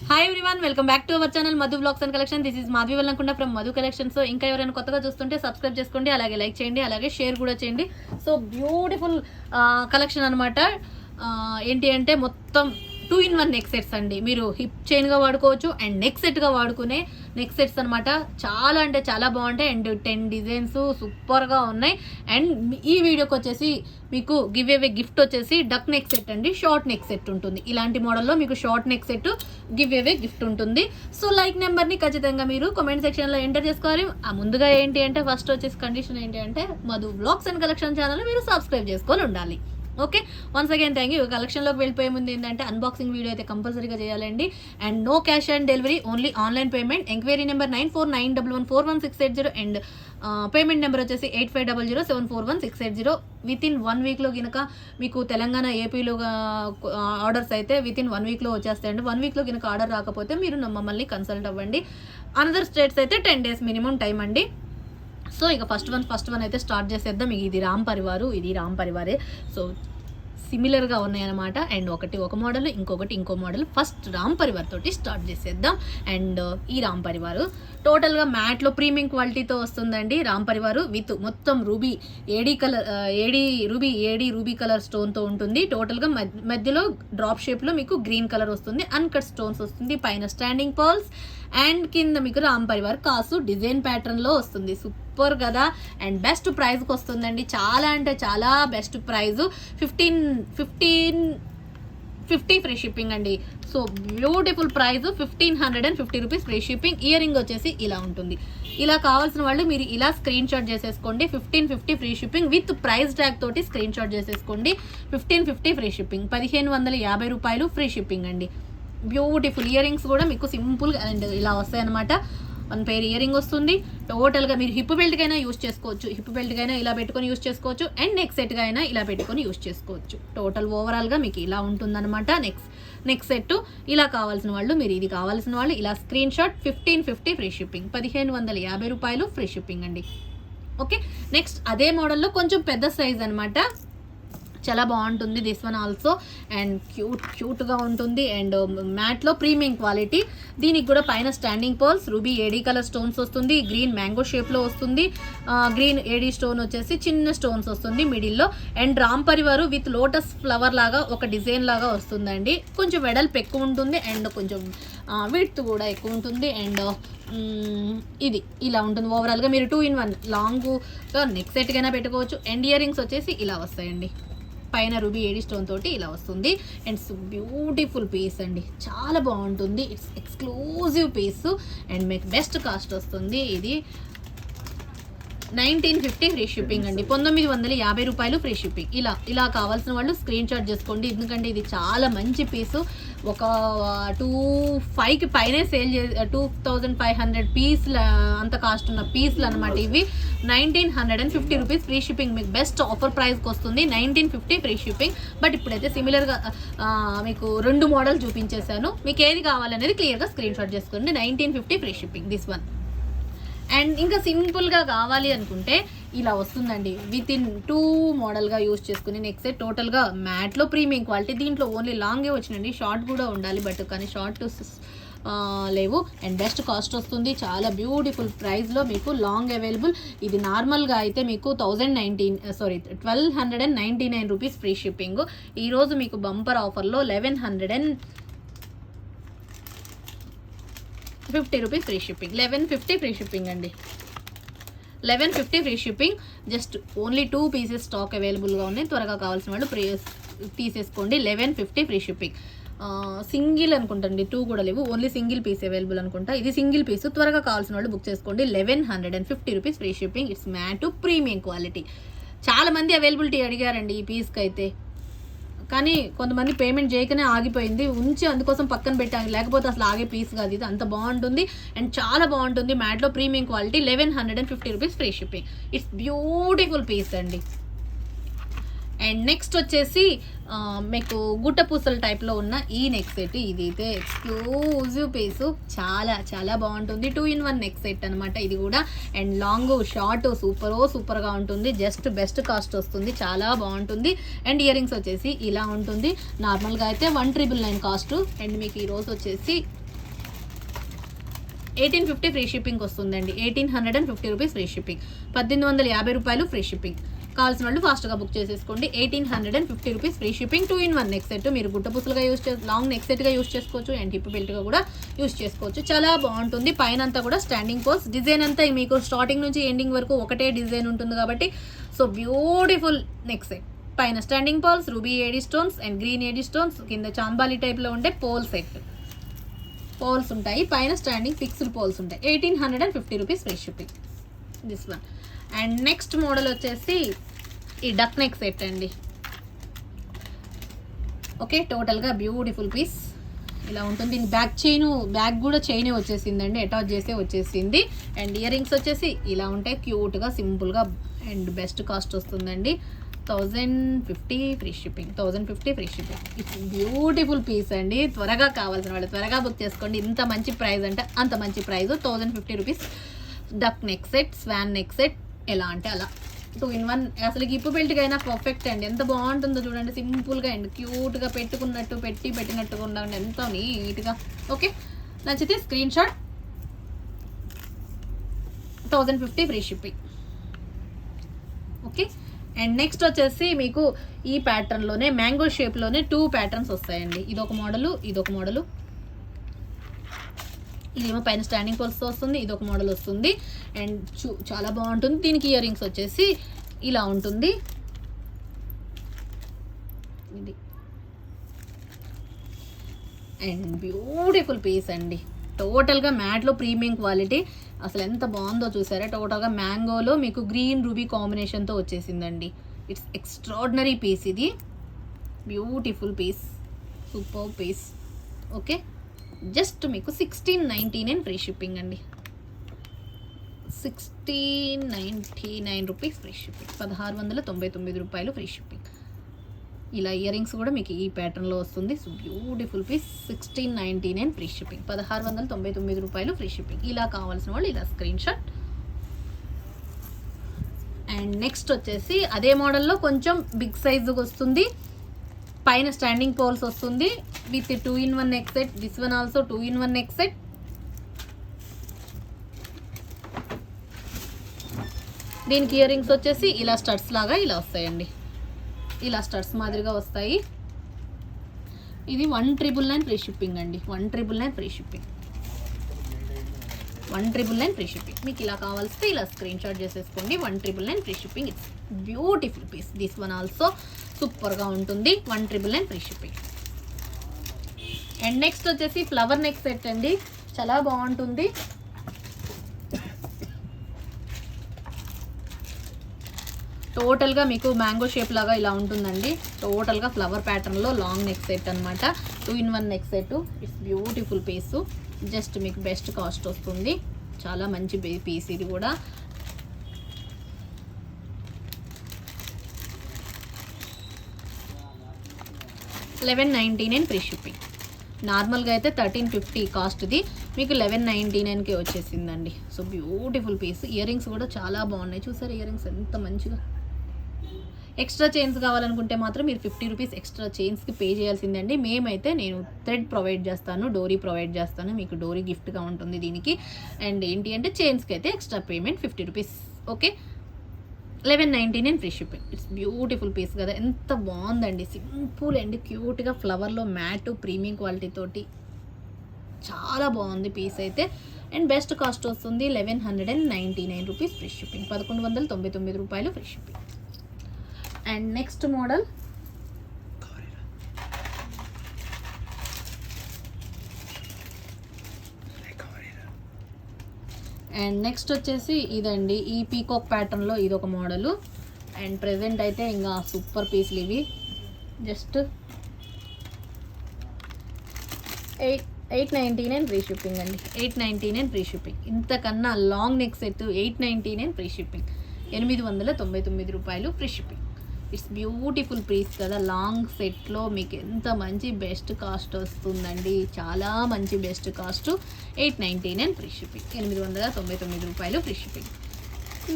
Hi everyone, welcome back to our channel Madhu vlogs and collection. This is Madhavi Vallamkunda from Madhu collection. So ఇంకా ఎవరైనా కొత్తగా చూస్తుంటే subscribe చేసుకోండి, అలాగే లైక్ చేయండి, అలాగే షేర్ కూడా చేయండి. సో బ్యూటిఫుల్ కలెక్షన్ అనమాట. ఏంటి అంటే మొత్తం 2-in-1 నెక్ సెట్స్ అండి. మీరు హిప్ చైన్గా వాడుకోవచ్చు అండ్ నెక్ సెట్గా వాడుకునే నెక్ సెట్స్ అనమాట. చాలా అంటే చాలా బాగుంటాయి అండ్ 10 డిజైన్స్ సూపర్గా ఉన్నాయి. అండ్ ఈ వీడియోకి వచ్చేసి మీకు గివ్ అవే గిఫ్ట్ వచ్చేసి డక్ నెక్ సెట్ అండి. షార్ట్ నెక్ సెట్ ఉంటుంది. ఇలాంటి మోడల్లో మీకు short neck set give away gift ఉంటుంది. సో లైక్ నెంబర్ని ఖచ్చితంగా మీరు కామెంట్ సెక్షన్లో ఎంటర్ చేసుకోవాలి. ముందుగా ఏంటి అంటే ఫస్ట్ వచ్చేసి కండిషన్ ఏంటి అంటే Madhu vlogs and collection channel మీరు సబ్స్క్రైబ్ చేసుకొని ఉండాలి. Okay, once again thank you. కలెక్షన్లోకి వెళ్ళిపోయే ముందు ఏంటంటే అన్బాక్సింగ్ వీడియో అయితే కంపల్సరీగా చేయాలండి. And no cash on delivery, only online payment. Enquiry number 9491114160 and payment number వచ్చేసి 8500741680. విత్-ఇన్ 1 వీక్లో కనుక మీకు తెలంగాణ ఏపీలో ఆర్డర్స్ అయితే విత్-ఇన్ 1 వీక్లో వచ్చేస్తాయండి. 1 వీక్లో కనుక ఆర్డర్ రాకపోతే మీరు మమ్మల్ని కన్సల్ట్ అవ్వండి. అనదర్ స్టేట్స్ అయితే 10 days మినిమం టైం అండి. సో ఇక ఫస్ట్ వన్ అయితే స్టార్ట్ చేసేద్దాం. ఇది రామ్ పరివారు, ఇది రామ్ పరివారే. సో సిమిలర్గా ఉన్నాయన్నమాట. అండ్ ఒకటి ఒక మోడల్, ఇంకొకటి ఇంకో మోడల్. ఫస్ట్ రామ్ పరివార్ తోటి స్టార్ట్ చేసేద్దాం. అండ్ ఈ రామ్ పరివారు టోటల్గా మ్యాట్లో ప్రీమియం క్వాలిటీతో వస్తుందండి. రామ్ పరివారు విత్ మొత్తం రూబీ రూబీ కలర్ స్టోన్తో ఉంటుంది. టోటల్గా మధ్యలో డ్రాప్ షేప్లో మీకు గ్రీన్ కలర్ వస్తుంది. అన్కట్ స్టోన్స్ వస్తుంది. పైన స్టాండింగ్ పర్ల్స్ అండ్ కింద మీకు రామ్ పరివార్ కాసు డిజైన్ ప్యాటర్న్లో వస్తుంది. సూపర్ కదా. అండ్ బెస్ట్ ప్రైస్కి వస్తుందండి. చాలా అంటే చాలా బెస్ట్ ప్రైస్. 1550 ఫ్రీ షిప్పింగ్ అండి. So beautiful price 1550 rupees free shipping. Ear ring వచ్చేసి ఇలా ఉంటుంది. ఇలా కావాల్సిన వాళ్ళు మీరు ఇలా స్క్రీన్ షాట్ చేసేసుకోండి. 1550 free shipping with price tag తోటి స్క్రీన్ షాట్ చేసేసుకోండి. 1550 ఫ్రీ షిప్పింగ్, 1550 రూపాయలు ఫ్రీ షిప్పింగ్ అండి. బ్యూటిఫుల్ ఇయర్ రింగ్స్ కూడా మీకు సింపుల్గా అండ్ ఇలా వస్తాయి అనమాట. 1 pair ఇయర్ రింగ్ వస్తుంది. టోటల్గా మీరు హిప్ బెల్ట్కైనా యూస్ చేసుకోవచ్చు. హిప్ బెల్ట్కైనా ఇలా పెట్టుకొని యూస్ చేసుకోవచ్చు. అండ్ నెక్ సెట్గా అయినా ఇలా పెట్టుకొని యూస్ చేసుకోవచ్చు. టోటల్ ఓవరాల్గా మీకు ఇలా ఉంటుందన్నమాట. నెక్స్ట్ సెట్ ఇలా కావాల్సిన వాళ్ళు మీరు ఇది కావాల్సిన వాళ్ళు ఇలా స్క్రీన్ షాట్. 1550 ఫ్రీ షిప్పింగ్, 1550 రూపాయలు ఫ్రీ షిప్పింగ్ అండి. ఓకే, నెక్స్ట్ అదే మోడల్లో కొంచెం పెద్ద సైజ్ అనమాట. చాలా బాగుంటుంది దిస్ వన్ ఆల్సో. అండ్ క్యూట్గా ఉంటుంది. అండ్ మ్యాట్లో ప్రీమియం క్వాలిటీ. దీనికి కూడా పైన standing pearls, ruby AD colour stones వస్తుంది. గ్రీన్ మ్యాంగో షేప్లో వస్తుంది. గ్రీన్ ఏడీ స్టోన్ వచ్చేసి చిన్న స్టోన్స్ వస్తుంది మిడిల్లో. And Ram పరివారు with lotus flower లాగా ఒక డిజైన్ లాగా వస్తుందండి. కొంచెం వెడల్పు ఎక్కువ ఉంటుంది అండ్ కొంచెం విడ్త్ కూడా ఎక్కువ ఉంటుంది. అండ్ ఇది ఇలా ఉంటుంది ఓవరాల్గా. మీరు 2-in-1 లాంగ్గా నెక్ సెట్కైనా పెట్టుకోవచ్చు. అండ్ ఇయర్ రింగ్స్ వచ్చేసి ఇలా వస్తాయండి. పైన రూబీ ఏడీ స్టోన్ తోటి ఇలా వస్తుంది. అండ్ బ్యూటిఫుల్ పీస్ అండి. చాలా బాగుంటుంది. ఇట్స్ ఎక్స్క్లూజివ్ పీస్ అండ్ మీకు బెస్ట్ కాస్ట్ వస్తుంది. ఇది 1950 ఫ్రీ షిప్పింగ్ అండి. 1950 రూపాయలు ఫ్రీ షిప్పింగ్. ఇలా కావాల్సిన వాళ్ళు స్క్రీన్ షాట్ చేసుకోండి. ఎందుకంటే ఇది చాలా మంచి పీసు. ఒక 2500కి పైనే సేల్ 2500 పీస్ల అంత కాస్ట్ ఉన్న పీస్లు అనమాట ఇవి. 1950 రూపీస్ ఫ్రీ షిప్పింగ్ మీకు బెస్ట్ ఆఫర్ ప్రైస్కి వస్తుంది. 1950 ఫ్రీ షిప్పింగ్. బట్ ఇప్పుడైతే సిమిలర్గా మీకు 2 మోడల్ చూపించేశాను. మీకు ఏది కావాలనేది క్లియర్గా స్క్రీన్ షాట్ చేసుకోండి. 1950 free shipping this one. And ఇంకా సింపుల్గా కావాలి అనుకుంటే ఇలా వస్తుందండి. విత్-ఇన్ 2 మోడల్గా యూజ్ చేసుకుని నెక్స్ట్ సెట్. టోటల్గా మ్యాట్లో ప్రీమియం క్వాలిటీ. దీంట్లో ఓన్లీ లాంగే వచ్చినండి. షార్ట్ కూడా ఉండాలి బట్ కానీ షార్ట్ లేవు. అండ్ బెస్ట్ కాస్ట్ వస్తుంది. చాలా బ్యూటిఫుల్ ప్రైస్లో మీకు లాంగ్ అవైలబుల్. ఇది నార్మల్గా అయితే మీకు 1299 రూపీస్ ఫ్రీ షిప్పింగ్. ఈరోజు మీకు బంపర్ ఆఫర్లో 1150 rupees free shipping. 1150 free shipping అండి. 1150 free shipping. Just only 2 pieces stock అవైలబుల్గా ఉన్నాయి. త్వరగా కావాల్సిన వాళ్ళు తీసేసుకోండి. 1150 ఫ్రీ షిప్పింగ్. సింగిల్ అనుకుంటండి, 2 కూడా లేవు. ఓన్లీ సింగిల్ పీస్ అవైలబుల్ అనుకుంటా. ఇది సింగిల్ పీస్. త్వరగా కావాల్సిన వాళ్ళు బుక్ చేసుకోండి. 1150 rupees free shipping. It's mat premium quality. చాలా మంది అవైలబిలిటీ అడిగారండి ఈ పీస్కి అయితే. కానీ కొంతమంది పేమెంట్ చేయకనే ఆగిపోయింది. ఉంచి అందుకోసం పక్కన పెట్టాను. లేకపోతే అసలు ఆగే పీస్ కాదు. ఇది అంత బాగుంటుంది అండ్ చాలా బాగుంటుంది. మ్యాట్లో premium quality. 1150 rupees free shipping. It's beautiful piece అండి. అండ్ నెక్స్ట్ వచ్చేసి మీకు గుట్ట పూసల టైప్లో ఉన్న ఈ నెక్ సెట్. ఇదైతే ఎక్స్క్లూజివ్ పీసు, చాలా చాలా బాగుంటుంది. 2-in-1 నెక్ సెట్ అనమాట ఇది కూడా. అండ్ లాంగ్ షార్ట్ సూపర్గా ఉంటుంది. జస్ట్ బెస్ట్ కాస్ట్ వస్తుంది, చాలా బాగుంటుంది. అండ్ ఇయర్ రింగ్స్ వచ్చేసి ఇలా ఉంటుంది. నార్మల్గా అయితే 1,999 కాస్ట్. అండ్ మీకు ఈరోజు వచ్చేసి 1850 ఫ్రీ షిప్పింగ్ వస్తుందండి. 1850 రూపీస్ ఫ్రీ షిప్పింగ్, 1850 రూపాయలు ఫ్రీ షిప్పింగ్. కావాల్సిన వాళ్ళు ఫాస్ట్గా బుక్ చేసేసుకోండి. 1850 rupees free shipping. 2-in-1 neck set. మీరు గుట్టపుసలుగా లాంగ్ నెక్ సెట్గా యూస్ చేసుకోవచ్చు అండ్ హిప్ బెల్ట్గా కూడా యూస్ చేసుకోవచ్చు. చాలా బాగుంటుంది. పైన అంతా కూడా స్టాండింగ్ పోల్స్. డిజైన్ అంతా మీకు స్టార్టింగ్ నుంచి ఎండింగ్ వరకు ఒకటే డిజైన్ ఉంటుంది కాబట్టి సో బ్యూటిఫుల్ నెక్ సెట్. పైన standing poles, ruby AD stones and green AD stones, కింద చాంబాలి టైప్లో ఉండే పోల్ సెట్. పోల్స్ ఉంటాయి, పైన స్టాండింగ్ ఫిక్స్డ్ పోల్స్ ఉంటాయి. 1850 rupees free shipping this one. And next model వచ్చేసి ఈ డక్ నెక్ సెట్ అండి. ఓకే, టోటల్గా బ్యూటిఫుల్ పీస్ ఇలా ఉంటుంది. దీని బ్యాక్ కూడా చైన్ వచ్చేసిందండి, అటాచ్ చేసే వచ్చేసింది. అండ్ ఇయర్ రింగ్స్ వచ్చేసి ఇలా ఉంటాయి, క్యూట్గా సింపుల్గా. అండ్ బెస్ట్ కాస్ట్ వస్తుందండి. 1050 free shipping, 1050 free shipping. It's beautiful piece అండి. త్వరగా కావాల్సిన వాళ్ళు త్వరగా బుక్ చేసుకోండి. ఇంత మంచి ప్రైస్ అంటే అంత మంచి price. 1050 rupees duck neck set, swan neck set. ఎలా అంటే అలా 2-in-1. అసలు హిప్ బెల్ట్కి అయినా పర్ఫెక్ట్ అండి. ఎంత బాగుంటుందో చూడండి, సింపుల్గా అండ్ క్యూట్గా పెట్టినట్టుగా ఉండండి, ఎంతో నీట్గా. ఓకే, నచ్చితే screen shot. 1050 free shipping. Okay, and next వచ్చేసి మీకు ఈ ప్యాటర్న్లోనే మ్యాంగో షేప్లోనే 2 ప్యాటర్న్స్ వస్తాయండి. ఇదొక మోడలు. ఇదేమో పైన స్టాండింగ్ పోల్స్తో వస్తుంది, ఇదొక మోడల్ వస్తుంది. అండ్ చాలా బాగుంటుంది. దీనికి ఇయర్ రింగ్స్ వచ్చేసి ఇలా ఉంటుంది. ఇది అండ్ బ్యూటిఫుల్ పీస్ అండి. టోటల్గా మ్యాట్లో ప్రీమియం క్వాలిటీ. అసలు ఎంత బాగుందో చూసారా. టోటల్గా మ్యాంగోలో మీకు గ్రీన్ రూబీ కాంబినేషన్తో వచ్చేసిందండి. It's extraordinary piece. ఇది beautiful piece, super piece. Okay, just మీకు 1699 ఫ్రీ షిప్పింగ్ అండి. 1699 రూపీస్ ఫ్రీ షిప్పింగ్, 1699 రూపాయలు ఫ్రీ షిప్పింగ్. ఇలా ఇయర్ రింగ్స్ కూడా మీకు ఈ ప్యాటర్న్లో వస్తుంది. So beautiful piece. 1699 free shipping, 1699 రూపాయలు ఫ్రీ షిప్పింగ్. ఇలా కావాల్సిన వాళ్ళు ఇలా స్క్రీన్ షాట్. అండ్ నెక్స్ట్ వచ్చేసి అదే మోడల్లో కొంచెం బిగ్ సైజుగా వస్తుంది. పైన స్టాండింగ్ పోల్స్ వస్తుంది with 2-in-1 neck set. This one also 2-in-1 neck set. దీనికి ఇయర్ రింగ్స్ వచ్చేసి ఇలా స్టడ్స్ లాగా ఇలా వస్తాయండి. ఇలా స్టడ్స్ మాదిరిగా వస్తాయి. ఇది 1999 ఫ్రీ షిప్పింగ్ అండి. 1999 ఫ్రీ షిప్పింగ్, 1999 ఫ్రీ షిప్పింగ్. మీకు ఇలా కావాల్సి ఇలా స్క్రీన్ షాట్ చేసేసుకోండి. 1999 free shipping. It's beautiful piece. This one also సూపర్గా ఉంటుంది. 1999 ఫ్రీ షిప్పింగ్. అండ్ నెక్స్ట్ వచ్చేసి ఫ్లవర్ నెక్ సెట్ అండి. చాలా బాగుంటుంది. టోటల్గా మీకు మ్యాంగో షేప్ లాగా ఇలా ఉంటుందండి. టోటల్గా ఫ్లవర్ ప్యాటర్న్లో లాంగ్ నెక్ సెట్ అనమాట. 2-in-1 neck set. It's beautiful piece. Just మీకు బెస్ట్ కాస్ట్ వస్తుంది. చాలా మంచి పీస్ ఇది కూడా. $1199 ఫ్రీ షిప్పింగ్. నార్మల్గా అయితే 1350 కాస్ట్. ఇది మీకు 1199కే వచ్చేసిందండి. So beautiful piece. Ear rings కూడా చాలా బాగున్నాయి. చూసారు ఇయర్ రింగ్స్ ఎంత మంచిగా. ఎక్స్ట్రా చైన్స్ కావాలనుకుంటే మాత్రం మీరు 50 రూపీస్ ఎక్స్ట్రా చైన్స్కి పే చేయాల్సిందండి. మేమైతే నేను థ్రెడ్ ప్రొవైడ్ చేస్తాను, డోరీ ప్రొవైడ్ చేస్తాను. మీకు డోరీ గిఫ్ట్గా ఉంటుంది దీనికి. అండ్ ఏంటి అంటే చైన్స్కి అయితే extra payment 50 rupees. Okay, 1199 free shipping. It's beautiful piece కదా, ఎంత బాగుందండి. సింపుల్ అండ్ క్యూట్గా ఫ్లవర్లో మ్యాట్ ప్రీమియం క్వాలిటీ తోటి చాలా బాగుంది పీస్ అయితే. అండ్ బెస్ట్ కాస్ట్ వస్తుంది 1199 రూపీస్ ఫ్రీ షిప్పింగ్, 1199 రూపాయలు free shipping. And next model and next వచ్చేసి ఇదండి. ఈ పీకాక్ ప్యాటర్న్లో ఇదొక మోడలు. అండ్ ప్రెజెంట్ అయితే ఇంకా సూపర్ పీస్లు ఇవి. జస్ట్ 899 ఫ్రీ షిప్పింగ్ అండి. 899 ఫ్రీ షిప్పింగ్. ఇంతకన్నా long neck set 899 free shipping, 899 రూపాయలు free shipping. It's beautiful piece కదా, లాంగ్ సెట్లో మీకు ఎంత మంచి బెస్ట్ కాస్ట్ వస్తుందండి, చాలా మంచి బెస్ట్ కాస్ట్. 899 ఫ్రీ షిప్పింగ్, 899 రూపాయలు ఫ్రీ షిప్పింగ్.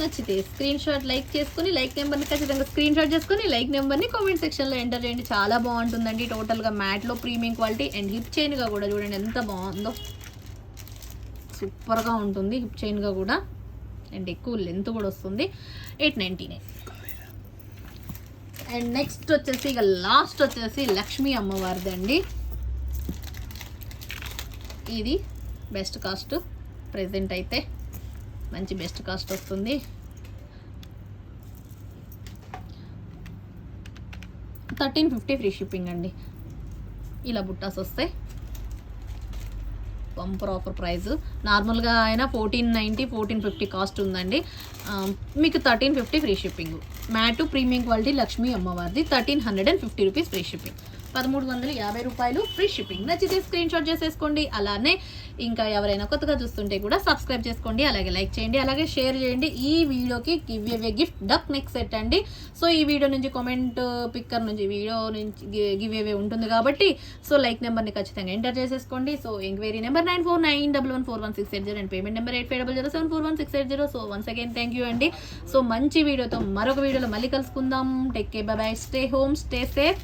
నచ్చితే స్క్రీన్ షాట్ లైక్ చేసుకుని, లైక్ నెంబర్ని ఖచ్చితంగా స్క్రీన్ షాట్ చేసుకుని లైక్ నెంబర్ని కామెంట్ సెక్షన్లో ఎంటర్ చేయండి. చాలా బాగుంటుందండి, టోటల్గా మ్యాట్లో ప్రీమియం క్వాలిటీ అండ్ హిప్ చైన్గా కూడా చూడండి ఎంత బాగుందో, సూపర్గా ఉంటుంది హిప్ చైన్గా కూడా అండ్ ఎక్కువ లెంత్ కూడా వస్తుంది. 899. అండ్ నెక్స్ట్ వచ్చేసి ఇక లాస్ట్ వచ్చేసి లక్ష్మీ అమ్మవారిది అండి. ఇది బెస్ట్ కాస్ట్ ప్రెజెంట్ అయితే, మంచి బెస్ట్ కాస్ట్ వస్తుంది. 1350 ఫ్రీ షిప్పింగ్ అండి. ఇలా బుట్టాస్ వస్తాయి, బంపర్ ఆఫర్ ప్రైస్. నార్మల్గా అయినా 1490 1450 కాస్ట్ ఉందండి, మీకు 1350 free shipping. Mat premium quality Lakshmi అమ్మవారిది 1350 రూపీస్ ఫ్రీ షిప్పింగ్, 1350 రూపాయలు ఫ్రీ షిప్పింగ్. నచ్చితే స్క్రీన్ షాట్ చేసేసుకోండి. అలానే ఇంకా ఎవరైనా కొత్తగా చూస్తుంటే కూడా సబ్స్క్రైబ్ చేసుకోండి, అలాగే లైక్ చేయండి, అలాగే షేర్ చేయండి. ఈ వీడియోకి give away gift duck neck set అండి. సో ఈ వీడియో నుంచి కామెంట్ పిక్కర్ నుంచి వీడియో నుంచి గివ్ అవే ఉంటుంది కాబట్టి సో లైక్ నెంబర్ని ఖచ్చితంగా ఎంటర్ చేసేసుకోండి. So enquiry number 9491141680 and payment number 8500741680. So once again thank you అండి. సో మంచి వీడియోతో మరొక వీడియోలో మళ్ళీ కలుసుకుందాం. Take care, bye bye, stay home, stay safe.